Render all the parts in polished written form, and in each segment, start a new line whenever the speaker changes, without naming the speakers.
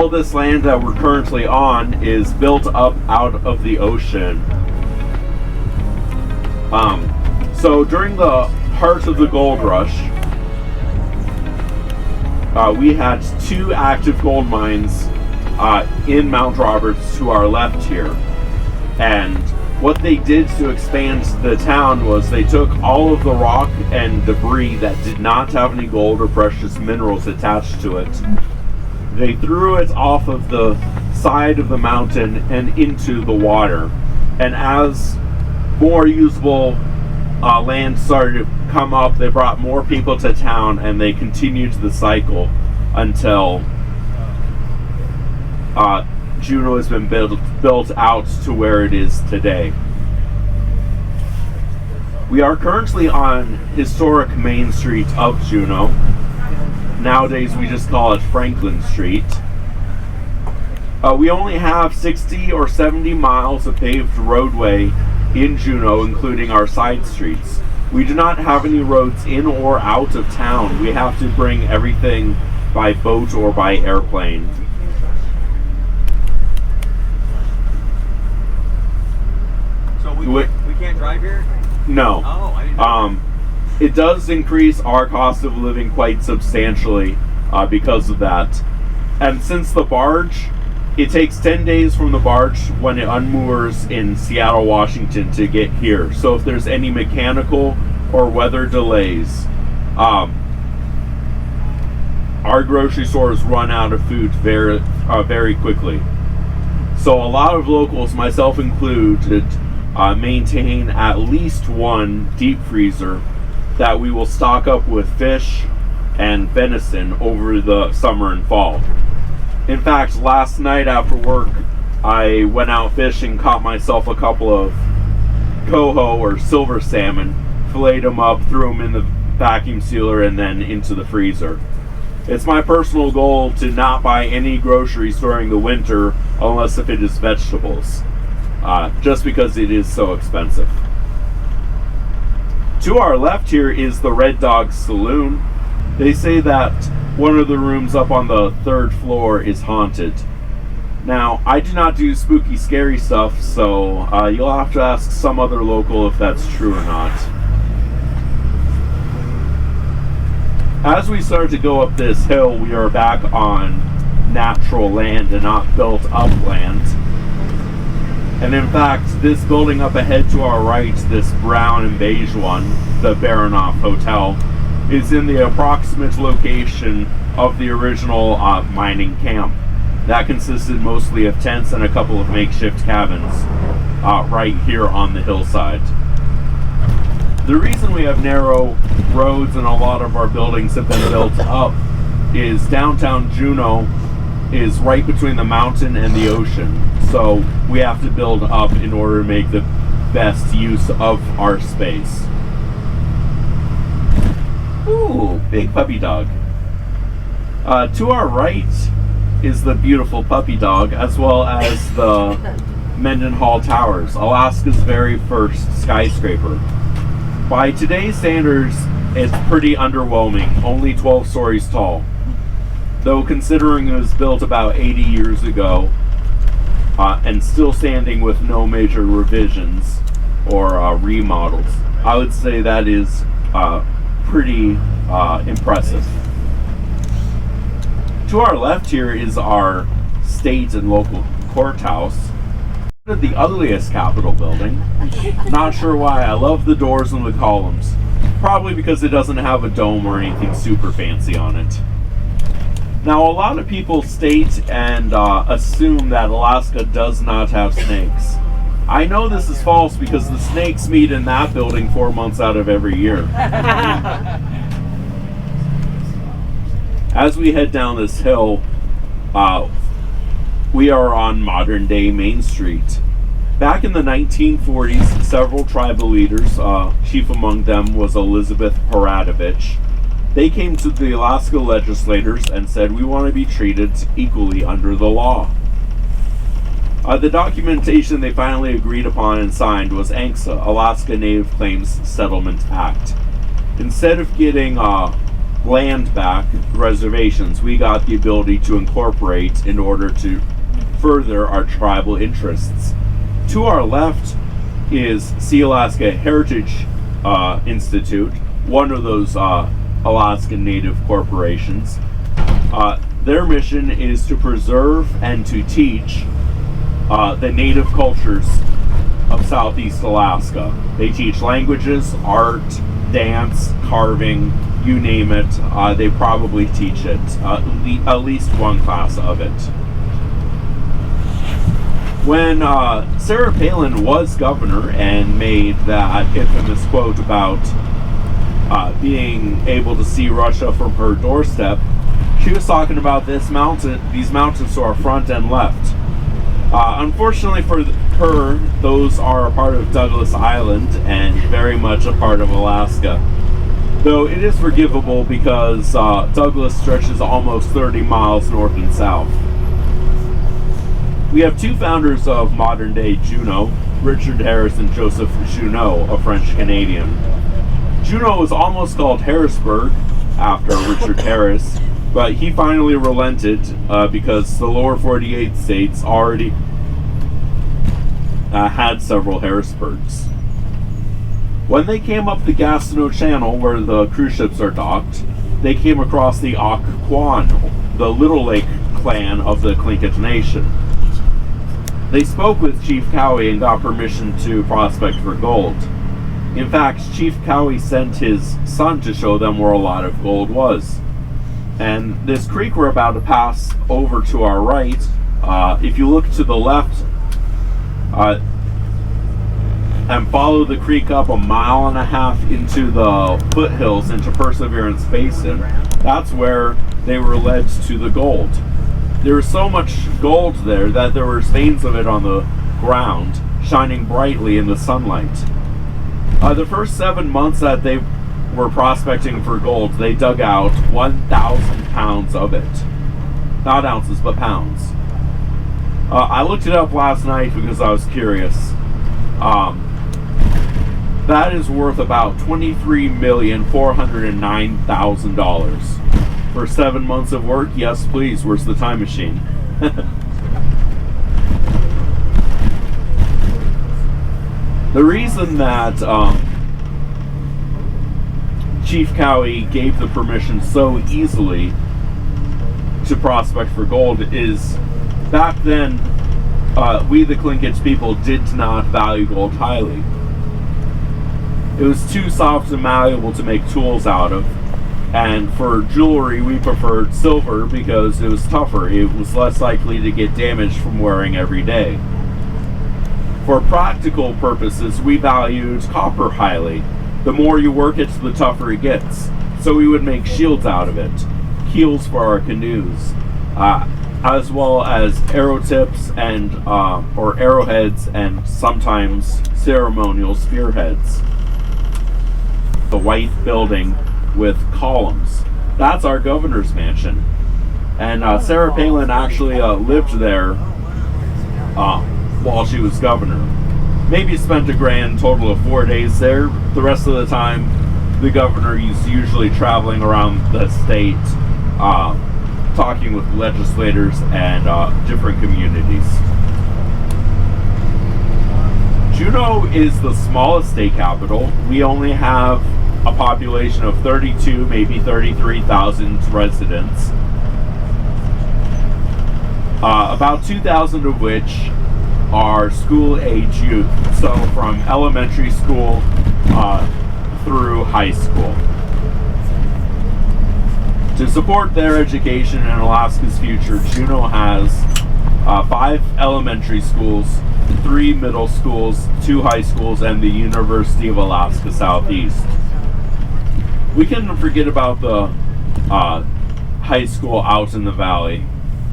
all this land that we're currently on is built up out of the ocean. So during the heart of the gold rush, we had 2 active gold mines in Mount Roberts to our left here. And what they did to expand the town was they took all of the rock and debris that did not have any gold or precious minerals attached to it. They threw it off of the side of the mountain and into the water. And as more usable land started to come up, they brought more people to town, and they continued the cycle until Juneau has been built out to where it is today. We are currently on historic Main Street of Juneau. Nowadays we just call it Franklin Street. We only have 60 or 70 miles of paved roadway in Juneau, including our side streets. We do not have any roads in or out of town. We have to bring everything by boat or by airplane.
So we can't drive here?
No.
Oh, I didn't know.
It does increase our cost of living quite substantially because of that. And since the barge, it takes 10 days from the barge when it unmoors in Seattle, Washington to get here. So if there's any mechanical or weather delays, our grocery stores run out of food very quickly. So a lot of locals, myself included, maintain at least one deep freezer that we will stock up with fish and venison over the summer and fall. In fact, last night after work, I went out fishing, caught myself a couple of coho or silver salmon, filleted them up, threw them in the vacuum sealer, and then into the freezer. It's my personal goal to not buy any groceries during the winter unless if it is vegetables, just because it is so expensive. To our left here is the Red Dog Saloon. They say that one of the rooms up on the 3rd floor is haunted. Now, I do not do spooky, scary stuff, so you'll have to ask some other local if that's true or not. As we start to go up this hill, we are back on natural land and not built up land. And in fact, this building up ahead to our right, this brown and beige one, the Baronoff Hotel, is in the approximate location of the original mining camp. That consisted mostly of tents and a couple of makeshift cabins right here on the hillside. The reason we have narrow roads and a lot of our buildings have been built up is downtown Juneau is right between the mountain and the ocean. So we have to build up in order to make the best use of our space. Ooh, big puppy dog. To our right is the beautiful puppy dog, as well as the Mendenhall Towers, Alaska's very first skyscraper. By today's standards, it's pretty underwhelming, only 12 stories tall. Though considering it was built about 80 years ago, and still standing with no major revisions or remodels, I would say that is pretty impressive. To our left here is our state and local courthouse. The ugliest Capitol building. Not sure why. I love the doors and the columns. Probably because it doesn't have a dome or anything super fancy on it. Now, a lot of people state and assume that Alaska does not have snakes. I know this is false because the snakes meet in that building 4 months out of every year. As we head down this hill, we are on modern-day Main Street. Back in the 1940s, several tribal leaders, chief among them was Elizabeth Paradovich, they came to the Alaska legislators and said, we want to be treated equally under the law. The documentation they finally agreed upon and signed was ANCSA, Alaska Native Claims Settlement Act. Instead of getting land back reservations we got the ability to incorporate in order to further our tribal interests. To our left is Sealaska Heritage Institute, one of those Alaskan Native corporations. Their mission is to preserve and to teach the native cultures of Southeast Alaska. They teach languages, art, dance, carving, you name it. They probably teach it, at least one class of it. When Sarah Palin was governor and made that infamous quote about being able to see Russia from her doorstep, she was talking about these mountains to our front and left. Unfortunately for her, those are a part of Douglas Island and very much a part of Alaska. Though it is forgivable because Douglas stretches almost 30 miles north and south. We have two founders of modern-day Juneau, Richard Harris and Joseph Juneau, a French-Canadian. Juneau was almost called Harrisburg after Richard Harris, but he finally relented because the lower 48 states already had several Harrisburgs. When they came up the Gastineau Channel, where the cruise ships are docked, they came across the Occoquan, the Little Lake clan of the Tlingit Nation. They spoke with Chief Cowie and got permission to prospect for gold. In fact, Chief Cowie sent his son to show them where a lot of gold was. And this creek we're about to pass over to our right, if you look to the left and follow the creek up 1.5 miles into the foothills into Perseverance Basin, that's where they were led to the gold. There was so much gold there that there were veins of it on the ground, shining brightly in the sunlight. The first 7 months that they were prospecting for gold, they dug out 1,000 pounds of it. Not ounces, but pounds. I looked it up last night because I was curious. That is worth about $23,409,000. For 7 months of work? Yes, please. Where's the time machine? The reason that Chief Cowie gave the permission so easily to prospect for gold is back then we the Tlingit people did not value gold highly. It was too soft and malleable to make tools out of. And for jewelry, we preferred silver because it was tougher. It was less likely to get damaged from wearing every day. For practical purposes, we valued copper highly. The more you work it, the tougher it gets. So we would make shields out of it, keels for our canoes, as well as arrow tips and or arrowheads and sometimes ceremonial spearheads. The white building with columns. That's our governor's mansion. And Sarah Palin actually lived there while she was governor. Maybe spent a grand total of 4 days there. The rest of the time, the governor is usually traveling around the state, talking with legislators and different communities. Juneau is the smallest state capital. We only have a population of 32, maybe 33,000 residents. About 2,000 of which are school-age youth, so from elementary school through high school. To support their education and Alaska's future, Juneau has 5 elementary schools, 3 middle schools, 2 high schools, and the University of Alaska Southeast. We can forget about the high school out in the valley.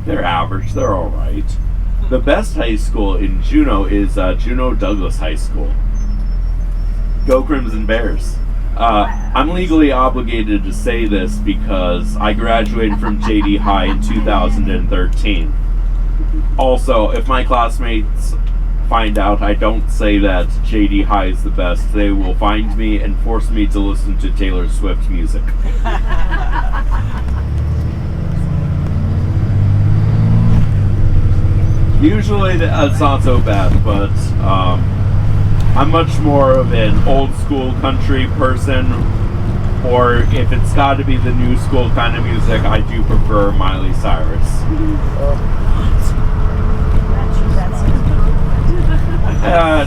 They're average, they're alright. The best high school in Juneau is Juneau Douglas High School. Go Crimson Bears. I'm legally obligated to say this because I graduated from JD High in 2013. Also, if my classmates find out I don't say that JD High is the best, they will find me and force me to listen to Taylor Swift music. Usually that's not so bad, but I'm much more of an old school country person, or if it's got to be the new school kind of music, I do prefer Miley Cyrus.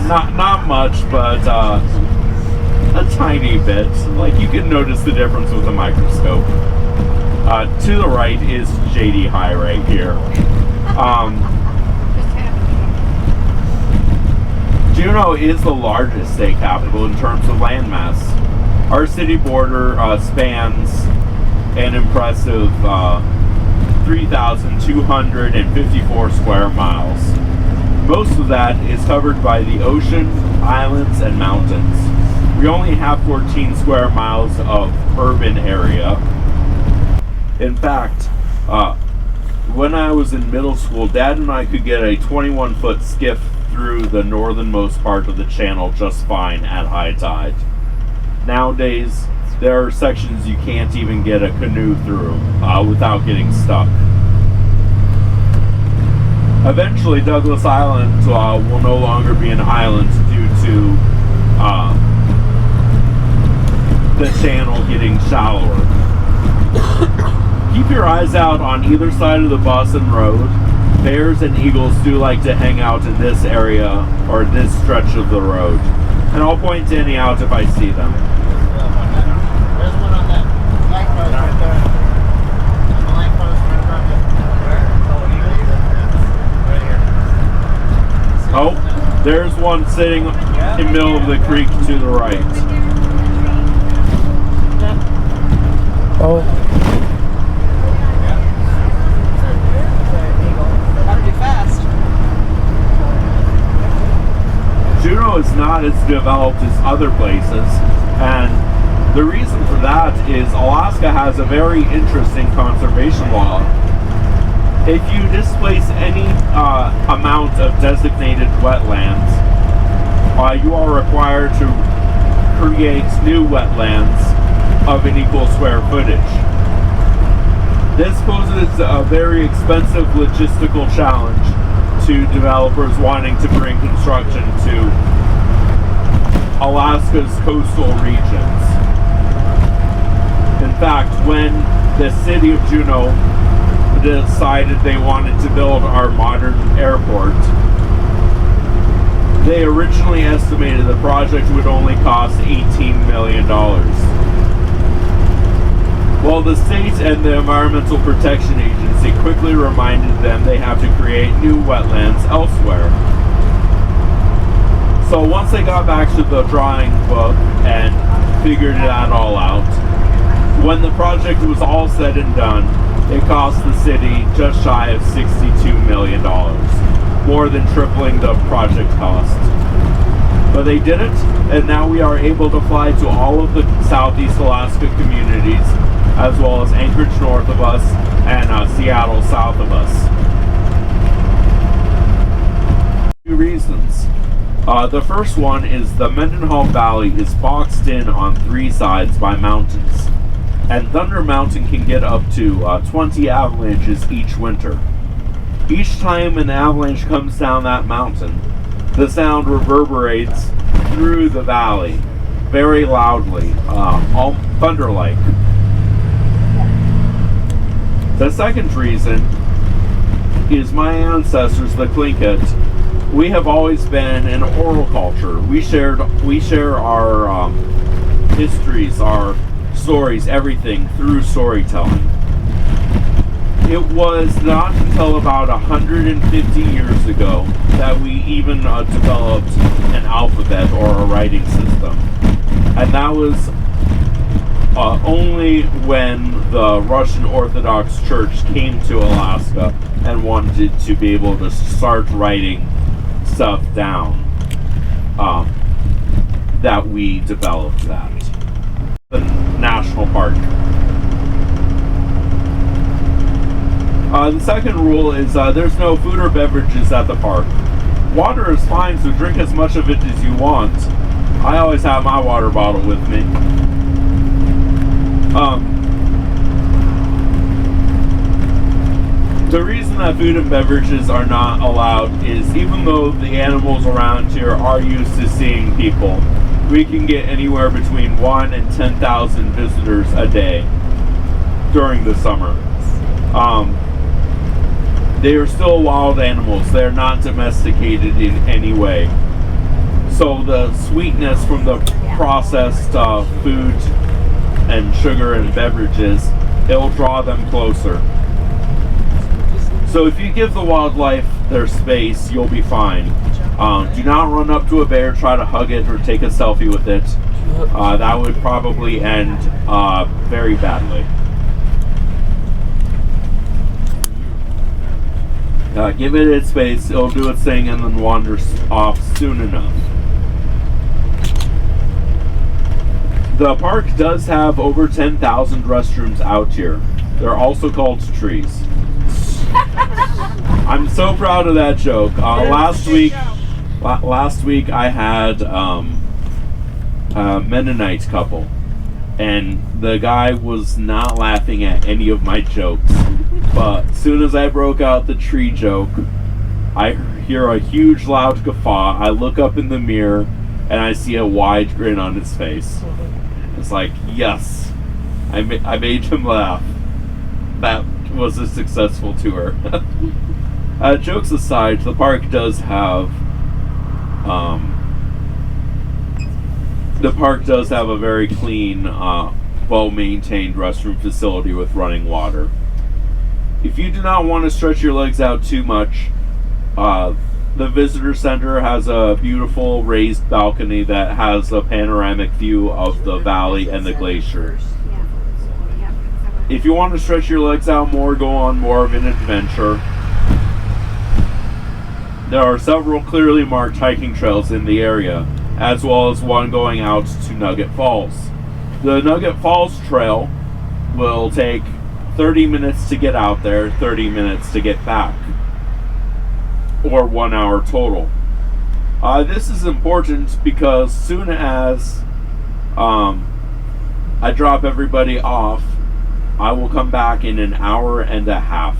Not much, but a tiny bit. Like, you can notice the difference with a microscope. To the right is JD High right here. Juneau is the largest state capital in terms of landmass. Our city border spans an impressive 3,254 square miles. Most of that is covered by the ocean, islands, and mountains. We only have 14 square miles of urban area. In fact, when I was in middle school, Dad and I could get a 21-foot skiff through the northernmost part of the channel just fine at high tide. Nowadays, there are sections you can't even get a canoe through without getting stuck. Eventually, Douglas Island will no longer be an island due to the channel getting shallower. Keep your eyes out on either side of the Boston Road. Bears and eagles do like to hang out in this area or this stretch of the road. And I'll point any out if I see them.
There's one on that light post right there. On the light post right front of it. Right here.
Oh, there's one sitting in the middle of the creek to the right.
Oh.
Juneau is not as developed as other places, and the reason for that is Alaska has a very interesting conservation law. If you displace any amount of designated wetlands, you are required to create new wetlands of an equal square footage. This poses a very expensive logistical challenge to developers wanting to bring construction to Alaska's coastal regions. In fact, when the city of Juneau decided they wanted to build our modern airport, they originally estimated the project would only cost $18 million. Well, the state and the Environmental Protection Agency quickly reminded them they have to create new wetlands elsewhere. So once they got back to the drawing book and figured that all out, when the project was all said and done, it cost the city just shy of $62 million, more than tripling the project cost. But they did it, and now we are able to fly to all of the Southeast Alaska communities, as well as Anchorage north of us and Seattle south of us. Two reasons. The first one is the Mendenhall Valley is boxed in on three sides by mountains, and Thunder Mountain can get up to 20 avalanches each winter. Each time an avalanche comes down that mountain, the sound reverberates through the valley very loudly, all thunder-like. The second reason is my ancestors, the Tlingit. We have always been an oral culture. We share our histories, our stories, everything through storytelling. It was not until about 150 years ago that we even developed an alphabet or a writing system. And that was only when the Russian Orthodox Church came to Alaska and wanted to be able to start writing stuff down, that we developed that. The national park. The second rule is there's no food or beverages at the park. Water is fine, so drink as much of it as you want. I always have my water bottle with me. The reason that food and beverages are not allowed is even though the animals around here are used to seeing people, we can get anywhere between 1 and 10,000 visitors a day during the summer. They are still wild animals. They're not domesticated in any way. So the sweetness from the processed food and sugar and beverages, it'll draw them closer. So if you give the wildlife their space, you'll be fine. Do not run up to a bear, try to hug it, or take a selfie with it. That would probably end very badly. Give it its space, it'll do its thing, and then wander off soon enough. The park does have over 10,000 restrooms out here. They're also called trees. I'm so proud of that joke. Last week I had a Mennonite couple, and the guy was not laughing at any of my jokes. But as soon as I broke out the tree joke, I hear a huge loud guffaw. I look up in the mirror, and I see a wide grin on his face. It's like, yes, I made him laugh. That was a successful tour. Jokes aside, the park does have a very clean, well-maintained restroom facility with running water. If you do not want to stretch your legs out too much, the visitor center has a beautiful raised balcony that has a panoramic view of the valley and the glacier. If you want to stretch your legs out more, go on more of an adventure. There are several clearly marked hiking trails in the area, as well as one going out to Nugget Falls. The Nugget Falls trail will take 30 minutes to get out there, 30 minutes to get back, or 1 hour total. This is important because soon as I drop everybody off, I will come back in an hour and a half.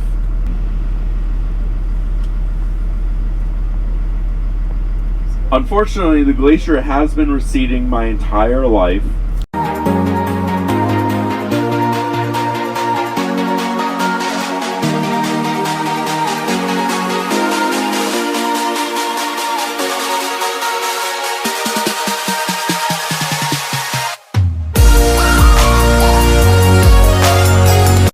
Unfortunately, the glacier has been receding my entire life.